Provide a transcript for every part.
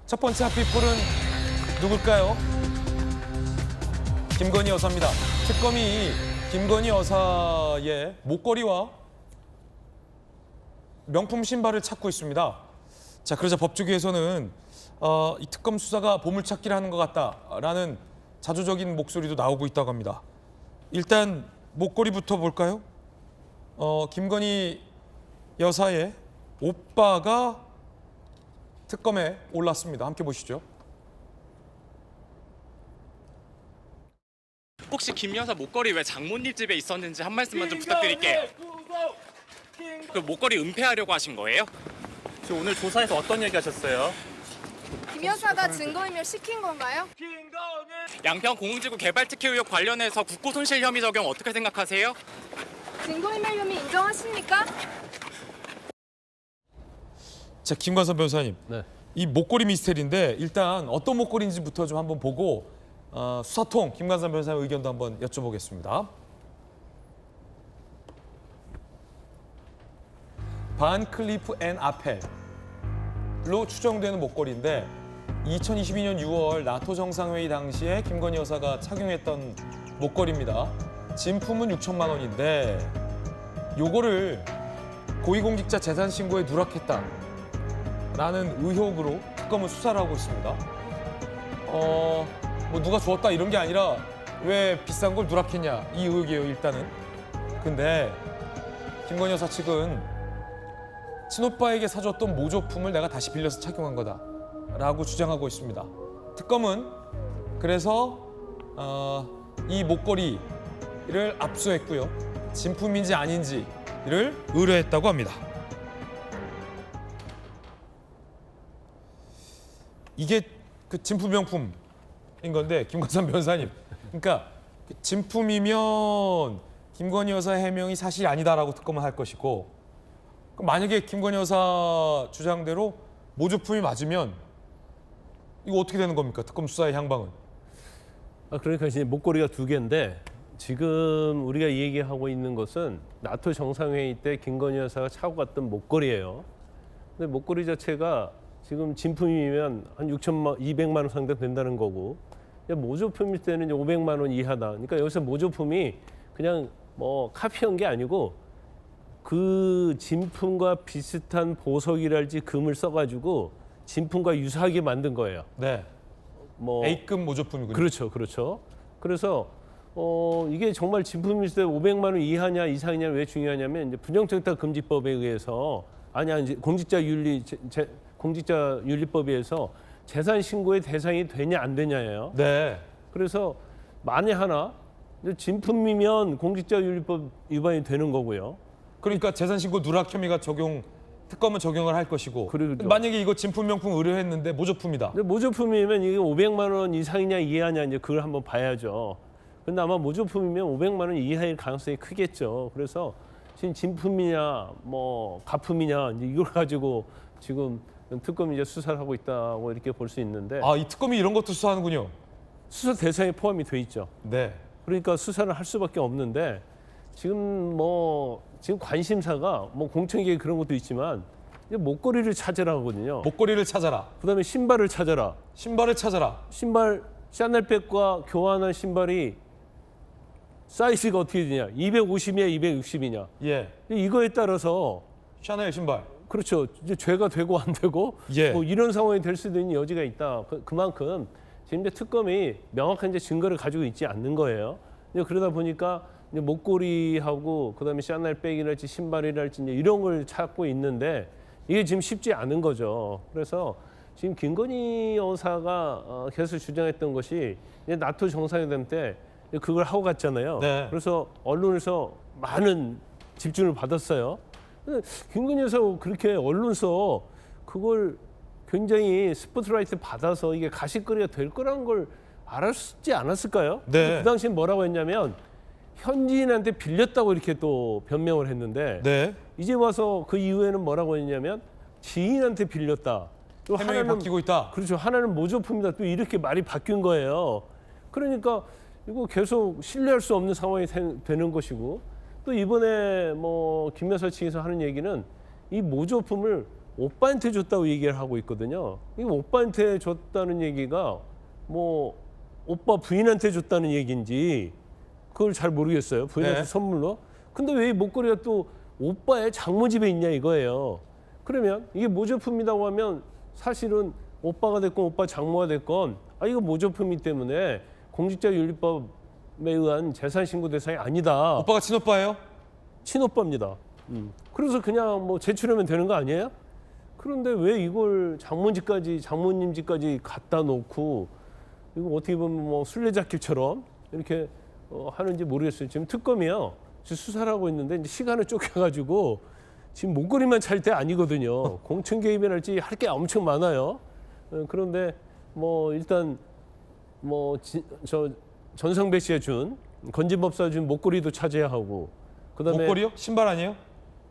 첫 번째 핫피플은 누굴까요? 김건희 여사입니다. 특검이 김건희 여사의 목걸이와 명품 신발을 찾고 있습니다. 자, 그러자 법조계에서는 이 특검 수사가 보물찾기를 하는 것 같다라는 자조적인 목소리도 나오고 있다고 합니다. 일단 목걸이부터 볼까요? 김건희 여사의 오빠가 특검에 올랐습니다. 함께 보시죠. 혹시 김 여사 목걸이 왜 장모님 집에 있었는지 한 말씀만 좀 부탁드릴게요. 그 목걸이 은폐하려고 하신 거예요? 지금 오늘 조사에서 어떤 얘기 하셨어요? 김 여사가 증거인멸 시킨 건가요? 양평 공흥지구 개발 특혜 의혹 관련해서 국고 손실 혐의 적용 어떻게 생각하세요? 증거인멸 혐의 인정하십니까? 자, 김관선 변호사님. 네. 이 목걸이 미스테리인데 일단 어떤 목걸이인지부터 좀 한번 보고 수사통 김관선 변호사의 의견도 한번 여쭤보겠습니다. 반 클리프 앤 아펠로 추정되는 목걸이인데 2022년 6월 나토 정상회의 당시에 김건희 여사가 착용했던 목걸이입니다. 진품은 6천만 원인데 요거를 고위공직자 재산 신고에 누락했다라는 의혹으로 특검은 수사를 하고 있습니다. 뭐 누가 주었다 이런 게 아니라 왜 비싼 걸 누락했냐 이 의혹이에요, 일단은. 근데 김건희 여사 측은 친오빠에게 사줬던 모조품을 내가 다시 빌려서 착용한 거다라고 주장하고 있습니다. 특검은 그래서 이 목걸이를 압수했고요. 진품인지 아닌지를 의뢰했다고 합니다. 이게 그 진품 명품인 건데 김관선 변호사님, 그러니까 진품이면 김건희 여사 해명이 사실이 아니다라고 특검은 할 것이고, 그럼 만약에 김건희 여사 주장대로 모조품이 맞으면 이거 어떻게 되는 겁니까? 특검 수사의 향방은. 그러니까 이제 목걸이가 두 개인데 지금 우리가 얘기하고 있는 것은 나토 정상회의 때 김건희 여사가 차고 갔던 목걸이에요. 근데 목걸이 자체가 지금 진품이면 한 200만 원 상당 된다는 거고, 모조품일 때는 이제 500만 원 이하다. 그러니까 여기서 모조품이 그냥 뭐 카피한 게 아니고 그 진품과 비슷한 보석이랄지 금을 써가지고 진품과 유사하게 만든 거예요. 네. 뭐 A급 모조품이군요. 그렇죠, 그렇죠. 그래서 이게 정말 진품일 때 500만 원 이하냐 이상이냐 왜 중요하냐면 이제 부정청탁금지법에 의해서 아니야 이제 공직자윤리법에 의해서 재산 신고의 대상이 되냐 안 되냐예요. 네. 그래서 만에 하나 진품이면 공직자윤리법 위반이 되는 거고요. 그러니까 재산신고 누락 혐의가 특검은 적용을 할 것이고, 그러죠. 만약에 이거 진품 명품 의뢰했는데 모조품이다. 근데 모조품이면 이게 500만 원 이상이냐 이하냐 이제 그걸 한번 봐야죠. 근데 아마 모조품이면 500만 원 이하일 가능성이 크겠죠. 그래서 지금 진품이냐 뭐 가품이냐 이제 이걸 가지고 지금 특검이 이제 수사를 하고 있다고 이렇게 볼 수 있는데, 이 특검이 이런 것도 수사하는군요. 수사 대상에 포함이 돼 있죠. 네. 그러니까 수사를 할 수밖에 없는데 지금 관심사가 뭐 공청회에 그런 것도 있지만 이제 목걸이를 찾으라 하거든요. 목걸이를 찾아라. 그다음에 신발을 찾아라. 신발을 찾아라. 신발 샤넬백과 교환한 신발이 사이즈가 어떻게 되냐? 250이냐 260이냐? 예. 이거에 따라서 샤넬 신발. 그렇죠. 이제 죄가 되고 안 되고 예. 뭐 이런 상황이 될 수도 있는 여지가 있다. 그만큼 지금 이제 특검이 명확한 이제 증거를 가지고 있지 않는 거예요. 이제 그러다 보니까 이제 목걸이하고 그다음에 샤넬백이랄지 신발이랄지 이제 이런 걸 찾고 있는데 이게 지금 쉽지 않은 거죠. 그래서 지금 김건희 여사가 계속 주장했던 것이 이제 나토 정상회담 때 그걸 하고 갔잖아요. 네. 그래서 언론에서 많은 집중을 받았어요. 근데 김건희 여사 그렇게 언론서 그걸 굉장히 스포트라이트 받아서 이게 가십거리가 될 거란 걸 알았지 않았을까요? 네. 그 당시엔 뭐라고 했냐면 현지인한테 빌렸다고 이렇게 또 변명을 했는데, 네. 이제 와서 그 이후에는 뭐라고 했냐면 지인한테 빌렸다. 또 해명이 바뀌고 있다. 그렇죠. 하나는 모조품이다. 또 이렇게 말이 바뀐 거예요. 그러니까 이거 계속 신뢰할 수 없는 상황이 되는 것이고, 또 이번에 뭐 김 여사 측에서 하는 얘기는 이 모조품을 오빠한테 줬다고 얘기를 하고 있거든요. 이 오빠한테 줬다는 얘기가 뭐 오빠 부인한테 줬다는 얘기인지 그걸 잘 모르겠어요. 부인한테 네. 선물로. 근데 왜 이 목걸이가 또 오빠의 장모 집에 있냐 이거예요. 그러면 이게 모조품이라고 하면 사실은 오빠가 됐건 오빠 장모가 됐건 이거 모조품이기 때문에 공직자윤리법에 의한 재산신고 대상이 아니다. 오빠가 친오빠예요? 친오빠입니다. 그래서 그냥 뭐 제출하면 되는 거 아니에요? 그런데 왜 이걸 장모님 집까지 갖다 놓고 이거 어떻게 보면 뭐 술래잡기처럼 이렇게 하는지 모르겠어요. 지금 특검이요. 지금 수사를 하고 있는데 이제 시간을 쫓겨가지고 지금 목걸이만 찰 때 아니거든요. 공천 개입이랄지 할 게 엄청 많아요. 그런데 뭐 일단 뭐 저 전성배 씨가 준 건진법사 준 목걸이도 차지해야 하고 그다음에 목걸이요? 신발 아니에요?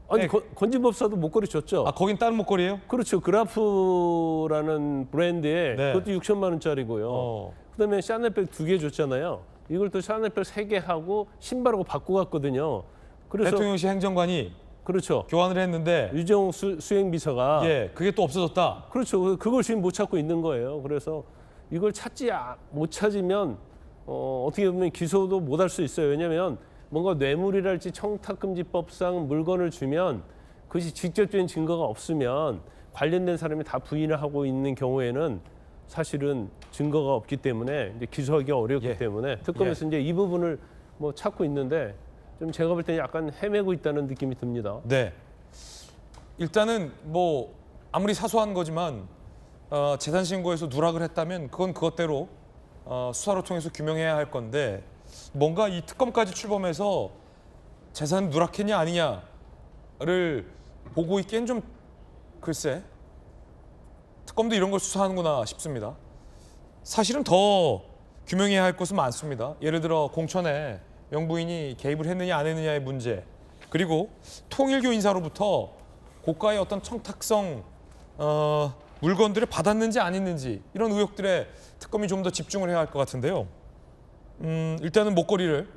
아니 네. 건진법사도 목걸이 줬죠. 거긴 다른 목걸이에요? 그렇죠. 그라프라는 브랜드의 네. 그것도 6천만 원짜리고요. 그다음에 샤넬백 2개 줬잖아요. 이걸 또 샤넬백 3개 하고 신발하고 바꾸고 갔거든요. 그래서 대통령실 행정관이 그렇죠. 교환을 했는데 유정욱 수행비서가 예, 그게 또 없어졌다. 그렇죠. 그걸 지금 못 찾고 있는 거예요. 그래서 이걸 못 찾으면 어떻게 보면 기소도 못 할 수 있어요. 왜냐하면 뭔가 뇌물이랄지 청탁금지법상 물건을 주면 그것이 직접적인 증거가 없으면 관련된 사람이 다 부인을 하고 있는 경우에는 사실은 증거가 없기 때문에 이제 기소하기 어렵기 예. 때문에 특검에서 이제 이 부분을 뭐 찾고 있는데 좀 제가 볼 때는 약간 헤매고 있다는 느낌이 듭니다. 네. 일단은 뭐 아무리 사소한 거지만 재산 신고에서 누락을 했다면 그건 그것대로 수사를 통해서 규명해야 할 건데 뭔가 이 특검까지 출범해서 재산 누락했냐 아니냐를 보고 있기엔 좀 글쎄 특검도 이런 걸 수사하는구나 싶습니다. 사실은 더 규명해야 할 것은 많습니다. 예를 들어 공천에 영부인이 개입을 했느냐 안 했느냐의 문제, 그리고 통일교 인사로부터 고가의 어떤 청탁성 물건들을 받았는지 안 했는지 이런 의혹들에 특검이 좀 더 집중을 해야 할 것 같은데요. 일단은 목걸이를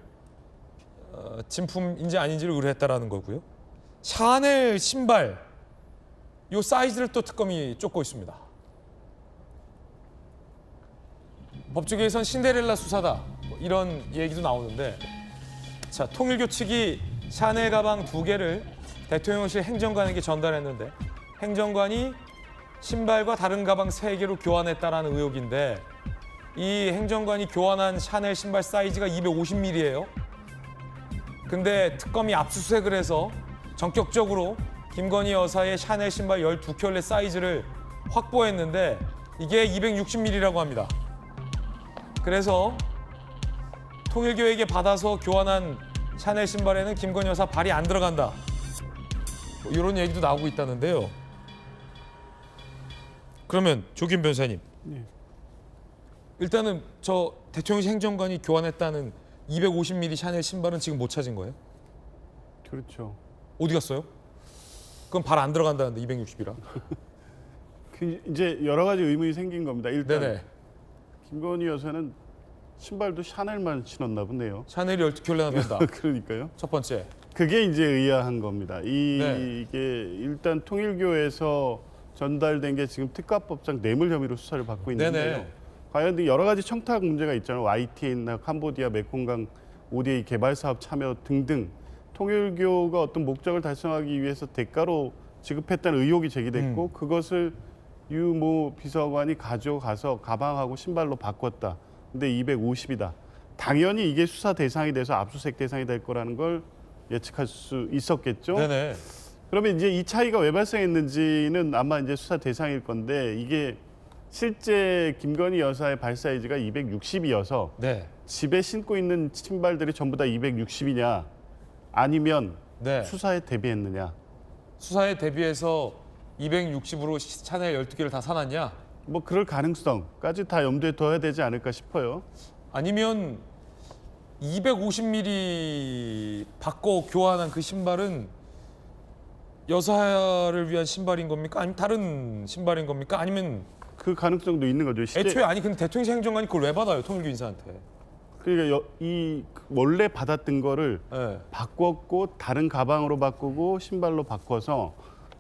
진품인지 아닌지를 의뢰했다라는 거고요. 샤넬 신발 요 사이즈를 또 특검이 쫓고 있습니다. 법조계에선 신데렐라 수사다 뭐 이런 얘기도 나오는데, 자 통일교 측이 샤넬 가방 2개를 대통령실 행정관에게 전달했는데 행정관이 신발과 다른 가방 3개로 교환했다라는 의혹인데, 이 행정관이 교환한 샤넬 신발 사이즈가 250mm예요. 근데 특검이 압수수색을 해서 전격적으로 김건희 여사의 샤넬 신발 12켤레 사이즈를 확보했는데 이게 260mm라고 합니다. 그래서 통일교에게 받아서 교환한 샤넬 신발에는 김건희 여사 발이 안 들어간다, 뭐 이런 얘기도 나오고 있다는데요. 그러면 조기현 변호사님, 일단은 저 대통령실 행정관이 교환했다는 250mm 샤넬 신발은 지금 못 찾은 거예요? 그렇죠. 어디 갔어요? 그럼 발 안 들어간다는데 260이라. 그 이제 여러 가지 의문이 생긴 겁니다. 일단 네네. 김건희 여사는 신발도 샤넬만 신었나 보네요. 샤넬이 12켤레나 된다. 그러니까요. 첫 번째. 그게 이제 의아한 겁니다. 네. 이게 일단 통일교에서 전달된 게 지금 특가법상 뇌물 혐의로 수사를 받고 있는데요. 네네. 과연 여러 가지 청탁 문제가 있잖아요. YTN이나 캄보디아 메콩강 ODA 개발 사업 참여 등등 통일교가 어떤 목적을 달성하기 위해서 대가로 지급했다는 의혹이 제기됐고 그것을 유모 비서관이 가져가서 가방하고 신발로 바꿨다. 근데 250이다. 당연히 이게 수사 대상이 돼서 압수수색 대상이 될 거라는 걸 예측할 수 있었겠죠. 네네. 그러면 이제 이 차이가 왜 발생했는지는 아마 이제 수사 대상일 건데, 이게 실제 김건희 여사의 발 사이즈가 260이어서 네. 집에 신고 있는 신발들이 전부 다 260이냐 아니면 네. 수사에 대비했느냐. 수사에 대비해서 260으로 샤넬 12개를 다 사놨냐? 뭐 그럴 가능성까지 다 염두에 둬야 되지 않을까 싶어요. 아니면 250mm 바꿔 교환한 그 신발은 여사를 위한 신발인 겁니까? 아니면 다른 신발인 겁니까? 아니면 그 가능성도 있는 거죠. 애초에 아니 근데 대통령 행정관이 그걸 왜 받아요? 통일교 인사한테. 그러니까 이 원래 받았던 거를 네. 바꿨고 다른 가방으로 바꾸고 신발로 바꿔서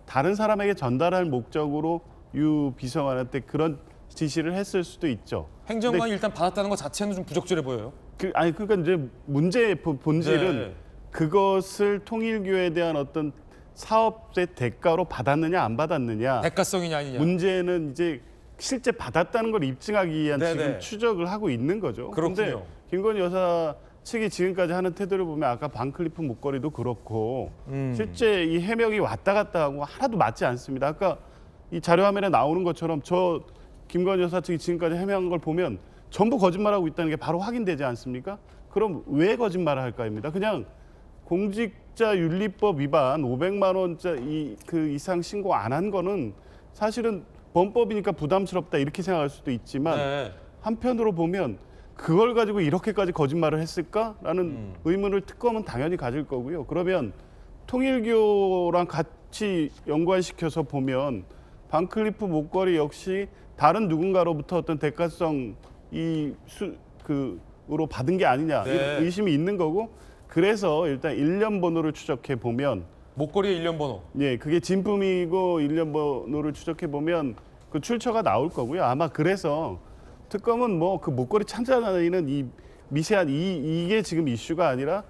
다른 사람에게 전달할 목적으로 유 비서관한테 그런 지시를 했을 수도 있죠. 행정관이 일단 받았다는 것 자체는 좀 부적절해 보여요. 그러니까 이제 문제의 본질은 네. 그것을 통일교에 대한 어떤 사업의 대가로 받았느냐 안 받았느냐. 대가성이냐 아니냐. 문제는 이제 실제 받았다는 걸 입증하기 위한 네네. 지금 추적을 하고 있는 거죠. 그렇군요. 그런데 김건희 여사 측이 지금까지 하는 태도를 보면 아까 반클리프 목걸이도 그렇고 실제 이 해명이 왔다 갔다 하고 하나도 맞지 않습니다. 아까 이 자료 화면에 나오는 것처럼 저 김건희 여사 측이 지금까지 해명한 걸 보면 전부 거짓말하고 있다는 게 바로 확인되지 않습니까? 그럼 왜 거짓말을 할까입니다. 그냥 공직자윤리법 위반 500만 원짜리 그 이상 신고 안 한 거는 사실은 범법이니까 부담스럽다 이렇게 생각할 수도 있지만 네. 한편으로 보면 그걸 가지고 이렇게까지 거짓말을 했을까라는 의문을 특검은 당연히 가질 거고요. 그러면 통일교랑 같이 연관시켜서 보면 반클리프 목걸이 역시 다른 누군가로부터 어떤 대가성 으로 받은 게 아니냐 네. 이런 의심이 있는 거고 그래서 일단 일련 번호를 추적해 보면 목걸이의 일련 번호. 예, 그게 진품이고 일련 번호를 추적해 보면 그 출처가 나올 거고요. 아마 그래서 특검은 뭐 그 목걸이 찾아다니는 이 미세한 이게 지금 이슈가 아니라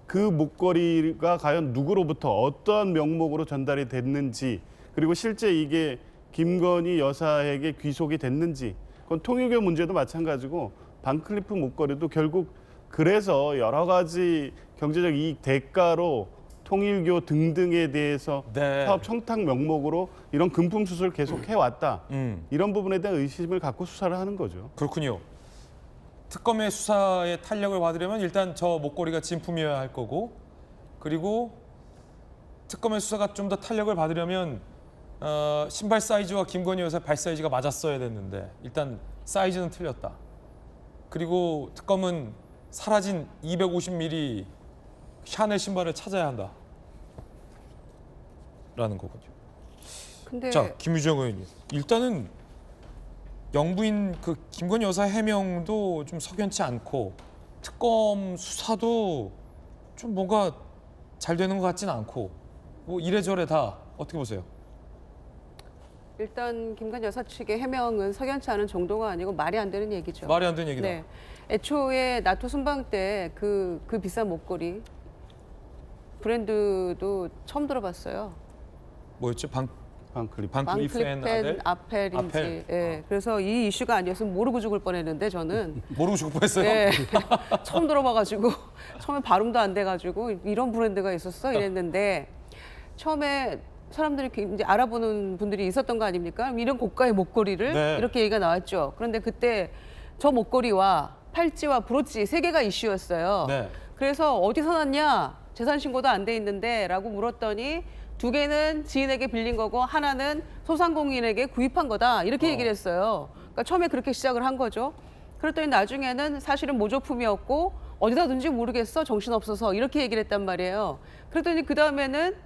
그 목걸이가 과연 누구로부터 어떠한 명목으로 전달이 됐는지 그리고 실제 이게 김건희 여사에게 귀속이 됐는지 그건 통일교 문제도 마찬가지고 반클리프 목걸이도 결국 그래서 여러 가지 경제적 이익 대가로 통일교 등등에 대해서 네. 사업 청탁 명목으로 이런 금품 수수를 계속 해왔다. 이런 부분에 대한 의심을 갖고 수사를 하는 거죠. 그렇군요. 특검의 수사에 탄력을 받으려면 일단 저 목걸이가 진품이어야 할 거고 그리고 특검의 수사가 좀 더 탄력을 받으려면 신발 사이즈와 김건희 여사의 발 사이즈가 맞았어야 됐는데 일단 사이즈는 틀렸다. 그리고 특검은 사라진 250mm 샤넬 신발을 찾아야 한다. 라는 거군요. 근데 자, 김유정 의원님. 일단은 영부인 그 김건희 여사 해명도 좀 석연치 않고 특검 수사도 좀 뭔가 잘 되는 것 같지는 않고 뭐 이래저래 다 어떻게 보세요? 일단 김건희 여사 측의 해명은 석연치 않은 정도가 아니고 말이 안 되는 얘기죠. 말이 안 되는 얘기다. 네. 애초에 나토 순방 때 그 비싼 목걸이 브랜드도 처음 들어봤어요. 뭐였지? 반클리프. 반클리프 앤 아델? 아펠인지. 아펠. 예. 그래서 이 이슈가 아니었으면 모르고 죽을 뻔했는데 저는 모르고 죽을 뻔했어요. 예. 처음 들어봐가지고 처음에 발음도 안 돼가지고 이런 브랜드가 있었어 이랬는데 처음에 사람들이 이제 알아보는 분들이 있었던 거 아닙니까? 이런 고가의 목걸이를 네. 이렇게 얘기가 나왔죠. 그런데 그때 저 목걸이와 팔찌와 브로치 세 개가 이슈였어요. 네. 그래서 어디서 났냐? 재산 신고도 안 돼 있는데 라고 물었더니 두 개는 지인에게 빌린 거고 하나는 소상공인에게 구입한 거다 이렇게 얘기를 했어요. 그러니까 처음에 그렇게 시작을 한 거죠. 그랬더니 나중에는 사실은 모조품이었고 어디다 둔지 모르겠어 정신없어서 이렇게 얘기를 했단 말이에요. 그랬더니 그 다음에는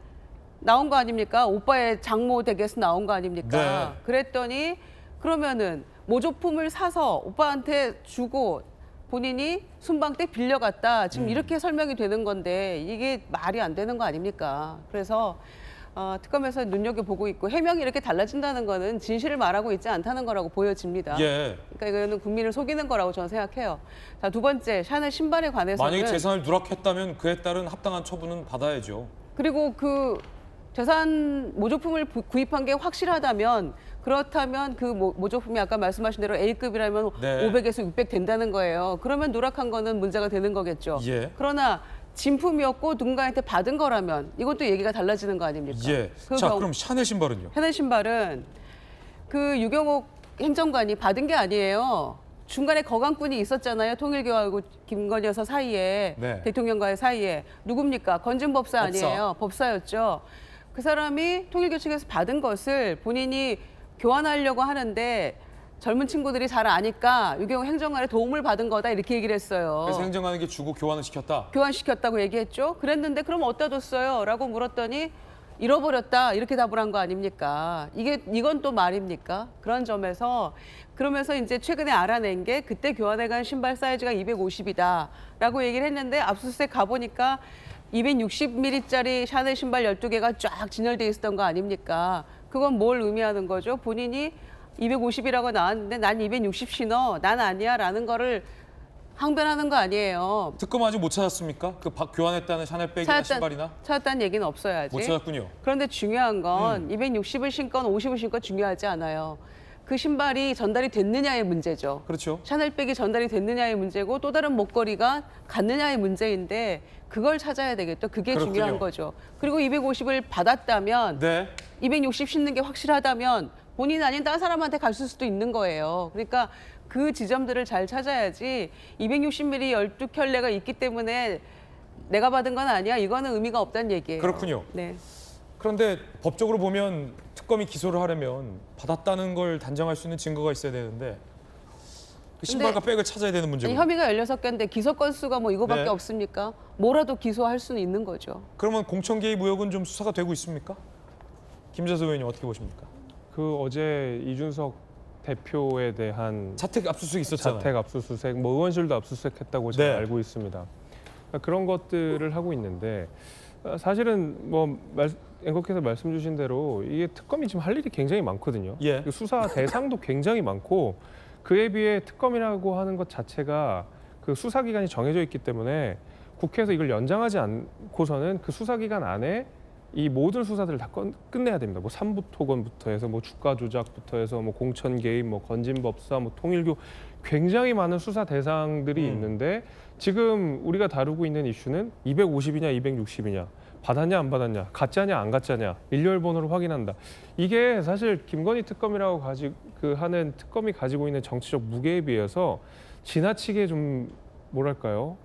나온 거 아닙니까? 오빠의 장모 댁에서 나온 거 아닙니까? 네. 그랬더니 그러면은 모조품을 사서 오빠한테 주고 본인이 순방 때 빌려갔다. 지금 이렇게 설명이 되는 건데 이게 말이 안 되는 거 아닙니까? 그래서 특검에서 눈여겨보고 있고 해명이 이렇게 달라진다는 거는 진실을 말하고 있지 않다는 거라고 보여집니다. 예. 그러니까 이거는 국민을 속이는 거라고 저는 생각해요. 자, 두 번째 샤넬 신발에 관해서는 만약에 재산을 누락했다면 그에 따른 합당한 처분은 받아야죠. 그리고 그 재산 모조품을 구입한 게 확실하다면 그렇다면 그 모조품이 아까 말씀하신 대로 A급이라면 네. 500에서 600 된다는 거예요. 그러면 누락한 거는 문제가 되는 거겠죠. 예. 그러나 진품이었고 누군가한테 받은 거라면 이것도 얘기가 달라지는 거 아닙니까? 예. 그 자, 경- 그럼 샤넬 신발은요? 샤넬 신발은 그 유경옥 행정관이 받은 게 아니에요. 중간에 거강꾼이 있었잖아요. 통일교하고 김건희 여사 사이에 네. 대통령과의 사이에 누굽니까? 건진법사 아니에요. 법사였죠. 그 사람이 통일교 측에서 받은 것을 본인이 교환하려고 하는데 젊은 친구들이 잘 아니까 유경옥 행정관의 도움을 받은 거다 이렇게 얘기를 했어요. 그래서 행정관에게 주고 교환을 시켰다. 교환시켰다고 얘기했죠. 그랬는데 그럼 어디다 뒀어요? 라고 물었더니 잃어버렸다 이렇게 답을 한 거 아닙니까? 이건 또 말입니까? 그런 점에서 그러면서 이제 최근에 알아낸 게 그때 교환해 간 신발 사이즈가 250이다 라고 얘기를 했는데 압수수색 가보니까 260ml짜리 샤넬 신발 12개가 쫙 진열돼 있었던 거 아닙니까? 그건 뭘 의미하는 거죠? 본인이 250이라고 나왔는데 난 260 신어, 난 아니야 라는 거를 항변하는 거 아니에요. 특검 아직 못 찾았습니까? 그 교환했다는 샤넬 백이나 신발이나? 찾았다는 얘기는 없어야지. 못 찾았군요. 그런데 중요한 건 260을 신건 50을 신건 중요하지 않아요. 그 신발이 전달이 됐느냐의 문제죠. 그렇죠. 샤넬백이 전달이 됐느냐의 문제고 또 다른 목걸이가 갔느냐의 문제인데 그걸 찾아야 되겠죠. 그게 그렇군요. 중요한 거죠. 그리고 250을 받았다면 네. 260 신는 게 확실하다면 본인 아닌 다른 사람한테 갔을 수도 있는 거예요. 그러니까 그 지점들을 잘 찾아야지 260ml 12켤레가 있기 때문에 내가 받은 건 아니야. 이거는 의미가 없다는 얘기예요. 그렇군요. 네. 그런데 법적으로 보면 특검이 기소를 하려면 받았다는 걸 단정할 수 있는 증거가 있어야 되는데 그 신발과 백을 찾아야 되는 문제고. 아니, 혐의가 16개인데 기소 건수가 뭐 이거밖에 네. 없습니까? 뭐라도 기소할 수는 있는 거죠. 그러면 공천 개입 의혹은 좀 수사가 되고 있습니까? 김재수 의원님 어떻게 보십니까? 그 어제 이준석 대표에 대한 자택 압수수색 있었잖아요. 자택 압수수색, 뭐 의원실도 압수수색했다고 제가 네. 알고 있습니다. 그런 것들을 하고 있는데 사실은 뭐 앵커께서 말씀 주신 대로 이게 특검이 지금 할 일이 굉장히 많거든요. 예. 그 수사 대상도 굉장히 많고 그에 비해 특검이라고 하는 것 자체가 그 수사 기간이 정해져 있기 때문에 국회에서 이걸 연장하지 않고서는 그 수사 기간 안에 이 모든 수사들을 다 끝내야 됩니다. 뭐 삼부토건부터 해서 뭐 주가 조작부터 해서 뭐 공천 개입, 뭐 건진법사, 뭐 통일교 굉장히 많은 수사 대상들이 있는데 지금 우리가 다루고 있는 이슈는 250이냐 260이냐 받았냐 안 받았냐 가짜냐 안 가짜냐 일렬 번호를 확인한다. 이게 사실 김건희 특검이라고 하는 특검이 가지고 있는 정치적 무게에 비해서 지나치게 좀 뭐랄까요?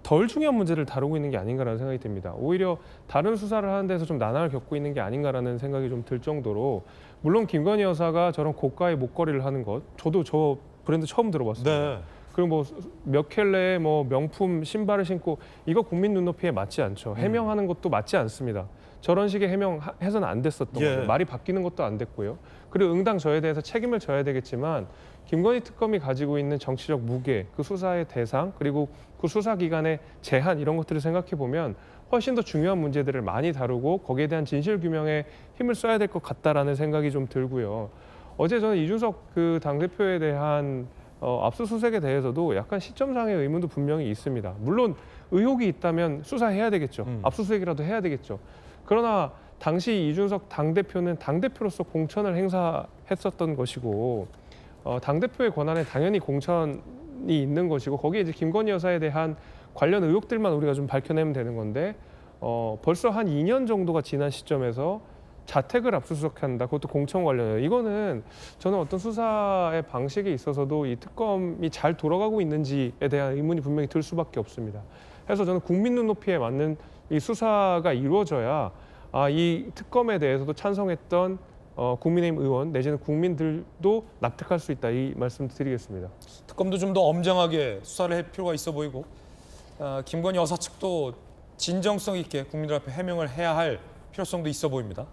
덜 중요한 문제를 다루고 있는 게 아닌가라는 생각이 듭니다. 오히려 다른 수사를 하는 데서 좀 난항을 겪고 있는 게 아닌가라는 생각이 좀 들 정도로 물론 김건희 여사가 저런 고가의 목걸이를 하는 것 저도 저 브랜드 처음 들어봤어요. 네. 그리고 뭐 몇 켤레의 뭐 명품 신발을 신고 이거 국민 눈높이에 맞지 않죠. 해명하는 것도 맞지 않습니다. 저런 식의 해명해서는 안 됐었던 예. 거죠. 말이 바뀌는 것도 안 됐고요. 그리고 응당 저에 대해서 책임을 져야 되겠지만 김건희 특검이 가지고 있는 정치적 무게, 그 수사의 대상, 그리고 그 수사 기간의 제한 이런 것들을 생각해 보면 훨씬 더 중요한 문제들을 많이 다루고 거기에 대한 진실 규명에 힘을 써야 될 것 같다라는 생각이 좀 들고요. 어제 저는 이준석 그 당대표에 대한 압수수색에 대해서도 약간 시점상의 의문도 분명히 있습니다. 물론 의혹이 있다면 수사해야 되겠죠. 압수수색이라도 해야 되겠죠. 그러나 당시 이준석 당대표는 당대표로서 공천을 행사했었던 것이고 당대표의 권한에 당연히 공천이 있는 것이고 거기에 이제 김건희 여사에 대한 관련 의혹들만 우리가 좀 밝혀내면 되는 건데 벌써 한 2년 정도가 지난 시점에서 자택을 압수수색한다. 그것도 공천 관련해요. 이거는 저는 어떤 수사의 방식에 있어서도 이 특검이 잘 돌아가고 있는지에 대한 의문이 분명히 들 수밖에 없습니다. 그래서 저는 국민 눈높이에 맞는 이 수사가 이루어져야 이 특검에 대해서도 찬성했던 국민의힘 의원 내지는 국민들도 납득할 수 있다. 이 말씀 드리겠습니다. 특검도 좀 더 엄정하게 수사를 할 필요가 있어 보이고 김건희 여사 측도 진정성 있게 국민들 앞에 해명을 해야 할 필요성도 있어 보입니다.